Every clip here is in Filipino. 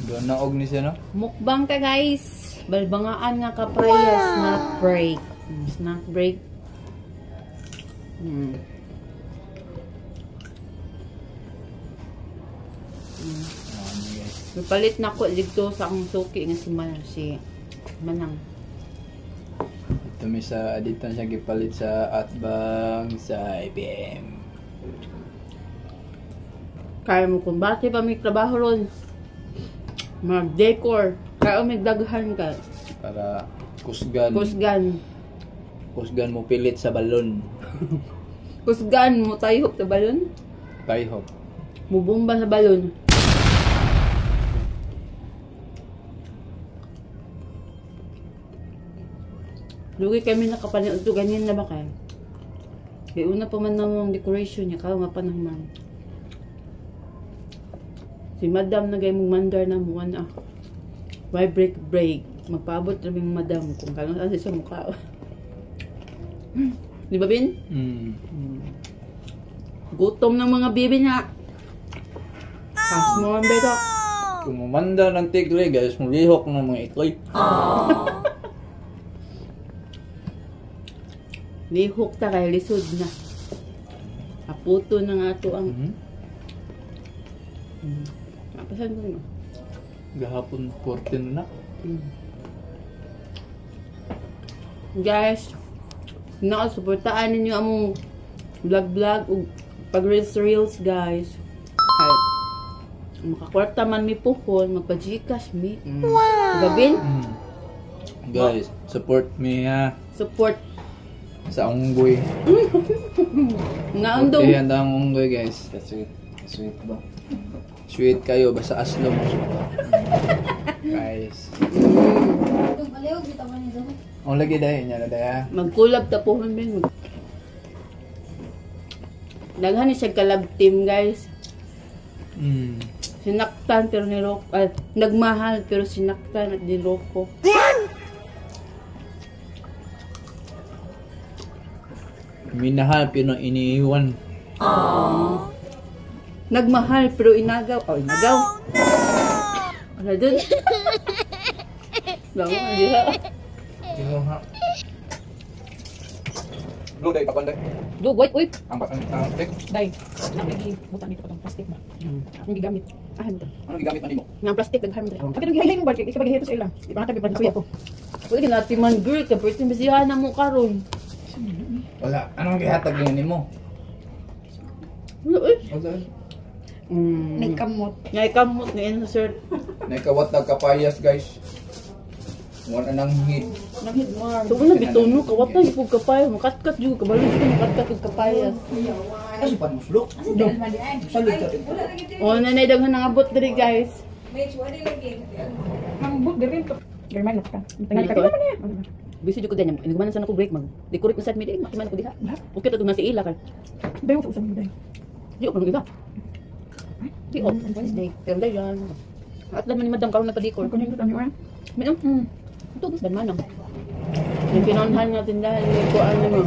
Doon na og ni siya, no? Mukbang ka guys. Balbangaan nga kapaya. Snack break. Snack break. Napalit na ko dito sa akong suki nga si Manang. Ito may sa dito siya gipalit sa Atbang sa IBM. Kaya mo kung bakit pa may trabaho ron. Mag-decor. Kaya may daghan ka. Para kusgan. Kusgan mo pilit sa balon. Kusgan mo tayhop sa balon. Tayhop. Mubumba sa balon. Lugi kami nakapanood to ganyan na ba kayo? Kaya una pa man namang decoration niya, kao nga panahon. Si Madam nagay mong mandar na mo na. Why break? Magpaabot na yung Madam kung kano kasi siya mukha. Di ba, Bin? Gutom ng mga bibi niya. Kas mo ang beto. Kung mamanda ng tigre, guys, mulihok ng mga ikoy. Lihok ta kay lisod na. Aputo na nga ito ang... Apasan ko na. Gahapon 14 na. Guys, nakasuportaan ninyo among vlog o pag-reels guys. Ay, makakwarta man mi puhon, magpa-Gcash mi. Gabin? Guys, support me ha. Support. Sa unggoy. Naundong. Okay, handa ang unggoy guys. Sweet. Sweet ba? Sweet kayo, basta aslo mo. Guys. Ang lagi dahil niya na dahil. Mag-collab tapuhon din. Daghan ni siya collab team guys. Sinaktan pero ni Rocco. Nagmahal pero sinaktan at ni Rocco. Minahal pero iniiwan. Nagmahal pero inagaw. Inagaw. Ano dun? Lang, hindi ha. Tingnan ha. Blue day, papan day. Dug, wait. Ang stick. Day. Nagiging butang dito itong plastic ba? Ang gigamit. Ito. Ano gigamit man mo? Ng plastic, nagharm dito. Kapit ang gihailay mo ba? Isa pag-hito sa ilang. Di ba natabi pa na kuya ko? Pwede natin man girl, kapit yung bisihan na mo karon. Wala. Anong gihatag yun mo? Wala eh. Wala. May kamot. May kamot na insert. Naikawat na kapayas guys. Wala nang hit. Nang-hit mo. So wala bitaw no, kawatan yung kapayas. Makatkat yung kabalo ko makatkat yung kapayas. Ano pa muslo? Salit ka rin. O, nanay daghan nang abot diri guys. Ang book diri to. German ka. Tingnan ka naman niya. Busy jud ko ganyan. Inigumanan sa nako break mag. Decorate na sad mi din. Makiman ko diha. Okay ta tungna si ila kay. Dayo sa usab day. Di ko diha. Di on Wednesday. Pero dayon. At lang ni madam karon nagpa-decor. Kunin ko tani wa. Minum. Ito gusto ban manang. Yung pinonhan nga tindahan ni ko ano mo.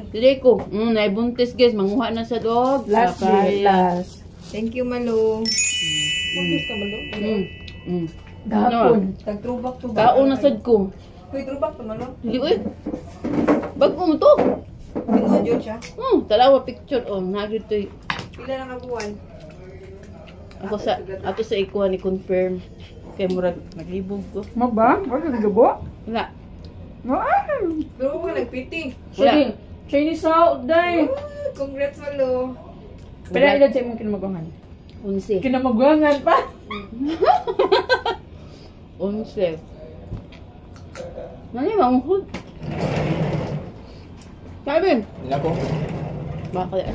Dili ko. Naibuntis guys, manguha na sa dog. Last. Thank you, Malo. Buntis ka Malo? Gahapon. Tag-throwback to ba? Kaon na sad ko. Uy, throwback to, Malo. Dili oy. Bago mo to. Bingo, Diyo siya. Talawa picture nagid to. Pila na kabuwan? Ato sa ikuha ni confirm. Kaya murag naglibog ko. Mo ba? Wala ka gabo? Wala. No. Pero ka nagpiti. Wala. Chinese out day. Congrats, Malo. Pero ilan sa imong kinamagangan? 11. Kinamagangan pa? 11. Nani manghud? Kevin. Ila ko. Bakit?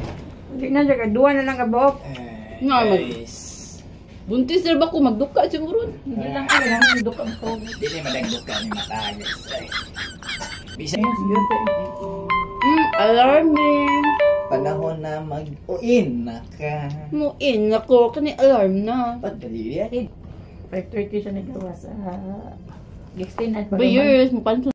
Hindi na siya. Duwa na lang kabok. Guys. Buntis na ba ko magduka siguro? Hindi lang ako. Hindi duka mo. Dili madagdog ka ni mata guys. Bisa. Alarming. Panahon na mag-uin na ka. Muin ako. Kani alarm na. Padali yan. 5:30 siya nagawa sa Gixtin at Ba years, mapansin